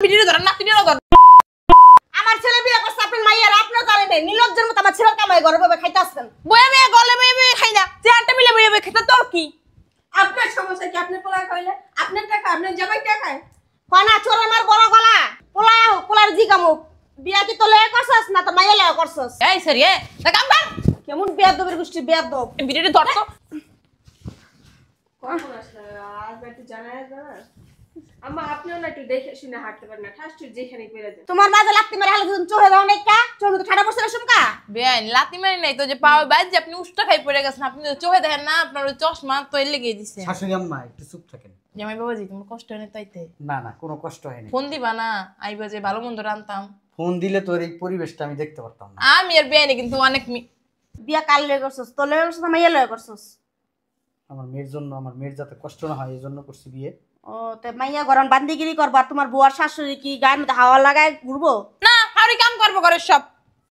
Video ধরেন না video ধরেন আমার ছেলে বিয়ে করছে আপনার মাইয়ার আপনিও জানেন না নিলজ্জের মতো আমার ছেলের কামাই ঘরে বসে খাইতে আসছেন বয়ে বয়ে গলে বয়ে বয়ে খাই না চেয়ারটা মিলে বয়ে বয়ে খেতে তোর কি আপনার সমস্যা কি? আপনি পোলা খাইলে আপনার টাকা আপনার জামাই টাকা কনা চোর আমার বড় গলা পোলায় হোক পোলার জিগামুক বিয়া কি তো লয়ে করছস না তো মাইয়া লয়ে করছস এই সরি তা কাম কর কেমন বেয়াদবের গোষ্ঠী বেয়াদব ভিডিওটা ধর তো কখন আসলে আজ একটু জানাই জানা আম্মা আপনিও না একটু দেখে শুনে হাঁটতে পারেন না ঠাস ঠুস যেখানেই পেরে যান তোমার মাঝে লাগতে মারে হালে তুমি চোহে দাও নাই কা চোহে তো ঠাডা পড়ছে শুমকা বেআইন লাতি মারি নাই তো যে পাওয়া বাইজ যে আপনি উষ্টা খাই পড়ে গেছেন আপনি তো চোখে দেখেন না আপনার ওই চশমা তো লেগে দিছে শাশুড়ি আম্মা একটু চুপ থাকেন। জামাই বাবাজি তোমার কষ্ট হয় না তাইতে না না কোনো কষ্ট হয়নি। ফোন দিবা না আইবা যে ভালো মন্দ রান্তাম ফোন দিলে তোর এই পরিবেশটা আমি দেখতে পারতাম না। আমি আর বেআইনি কিন্তু অনেক বিয়া কাল লয়ে করছস তো লয়ে করছস না মাইয়া লয়ে করছস আমার মেয়ের জন্য, আমার মেয়ের যাতে কষ্ট না হয় এই জন্য করছি বিয়ে। ও তে মাইয়া গরম বান্দিগিরি করবা তোমার বুয়ার শাশুড়ি কি গায়ের মধ্যে হাওয়া লাগায় ঘুরবো না হাওড়ি কাম করবো ঘরের সব